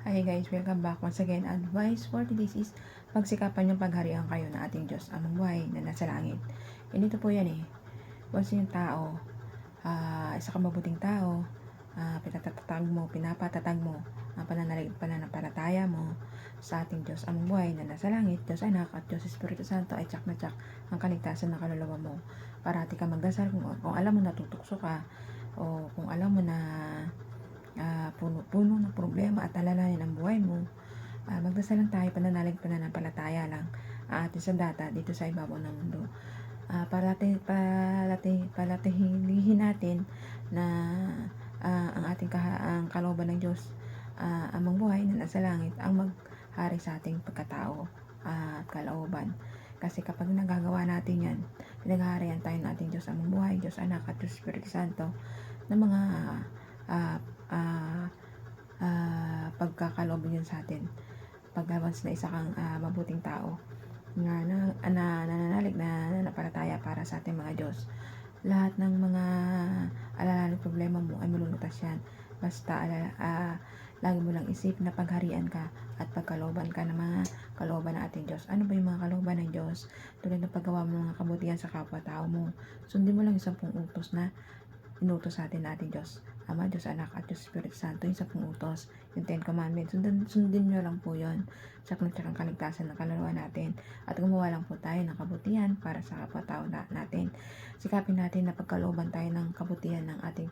Hi guys, welcome back once again. Advice for today's is pagsikapan yung pagharian kayo ng ating Diyos amang buhay na nasa langit. Ganito po yan Once yung tao, isa ka mabuting tao, pinapatatag mo ang pananampalataya mo sa ating Diyos amang buhay na nasa langit, Diyos Anak at Diyos Espiritu Santo ay tsak na tsak ang kaligtasan ng kaluluwa mo. Parati ka magdasal kung alam mo natutukso ka o kung alam mo na puno ng problema at alalahanin ang buhay mo, magdasal lang tayo, pananampalataya lang ang ating sandata dito sa ibabaw ng mundo. Palatihilihin natin na ang ating ang kalooban ng Diyos, amang buhay na nasa langit, ang maghari sa ating pagkatao at kalooban. Kasi kapag nagagawa natin yan, pinaghaharian tayo ng ating Diyos amang buhay, Diyos Anak at Diyos Espiritu Santo ng mga pagkakaloob yun sa atin. Pagkabans na isa kang mabuting tao na nananalig na nanampalataya para sa ating mga Diyos, lahat ng mga alalahanin problema mo ay malulutas yan. Basta lagi mo lang isip na pagharian ka at pagkalooban ka ng mga kalooban ng ating Diyos. Ano ba yung mga kalooban ng Diyos? Tulad ng paggawa mo ng mga kabutihan sa kapwa-tao mo. Sundin mo lang 10 utos na inutos sa atin natin Diyos Ama, Diyos Anak at Diyos Espiritu Santo, yung 10 utos, yung 10 commandments. Sundin nyo lang po yun sa tsakang kaligtasan ng kaluluwa natin. At gumawa lang po tayo ng kabutihan para sa kapwa-tao natin. Sikapin natin na pagkalooban tayo ng kabutihan ng ating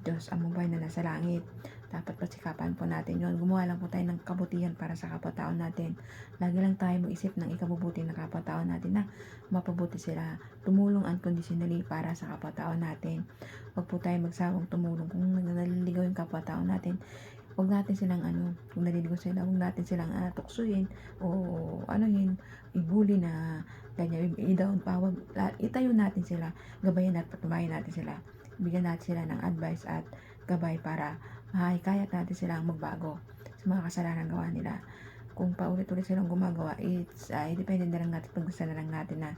Diyos amang buhay na nasa langit. Dapat pasikapan po natin yun. Gumawa lang po tayo ng kabutihan para sa kapwa-tao natin. Lagi lang tayo mag-isip ng ikabubuti ng kapwa-tao natin na mapabuti sila. Tumulong unconditionally para sa kapwa-tao natin. Huwag po tayo magsawang tumulong kung naliligaw yung kapwa-tao natin. Huwag natin silang kung naliligaw sila, huwag natin silang tuksuin o ibuli na ganyan, i-down pa. Itayo natin sila, gabayan at patunayan natin sila. Bigyan natin sila ng advice at gabay para mahikayat natin silang magbago sa mga kasalanan gawa nila. Kung paulit-ulit silang gumagawa, depende na lang natin, pagdasal na lang natin na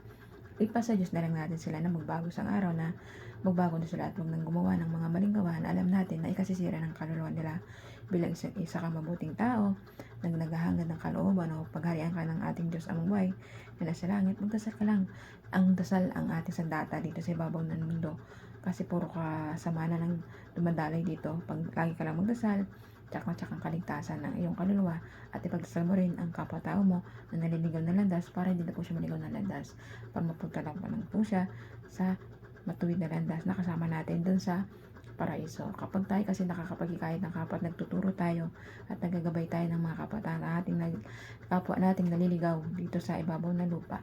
ipasa Diyos na lang natin sila na magbago sa araw na magbago na sila at huwag nang gumawa ng mga maling gawa na alam natin na ikasisira ng kaluluwa nila. Bilang isa kang mabuting tao, naghahangad ng kalooban o pagharian ka ng ating Diyos amang buhay na nasa langit, magdasal ka lang. Ang dasal ang ating sandata dito sa ibabaw ng mundo. Kasi puro ka sama na lang dumadalay dito. Pag lagi ka lang magdasal, tsak ang kaligtasan ng iyong kaluluwa at ipagdasal mo rin ang kapwa-tao mo na naliligaw na landas para hindi na po siya maligaw na landas. Para mapunta lang po siya sa matuwid na landas na kasama natin dun sa paraiso. Kapag tayo kasi nakakapaghikayat ng kapwa at nagtuturo tayo at nagagabay tayo ng mga kapwa nating naliligaw dito sa ibabaw ng lupa,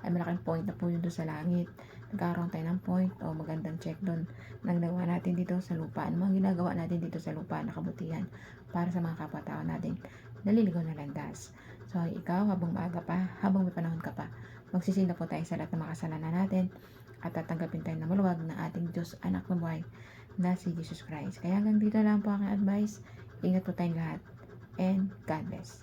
ay malaking point na po yun doon sa langit. Nagkaroon tayo ng point o magandang check doon ng nagawa natin dito sa lupa. Ano mga ginagawa natin dito sa lupa na kabutihan para sa mga kapwa-tao natin naliligaw na landas. So ikaw, habang maaga pa, habang may panahon ka pa, magsisina po tayo sa lahat ng mga kasalanan natin at tatanggapin tayo na maluwag na ating Diyos Anak ng buhay na si Jesus Christ. Kaya hanggang dito lang po aking advice. Ingat po tayong lahat and God bless.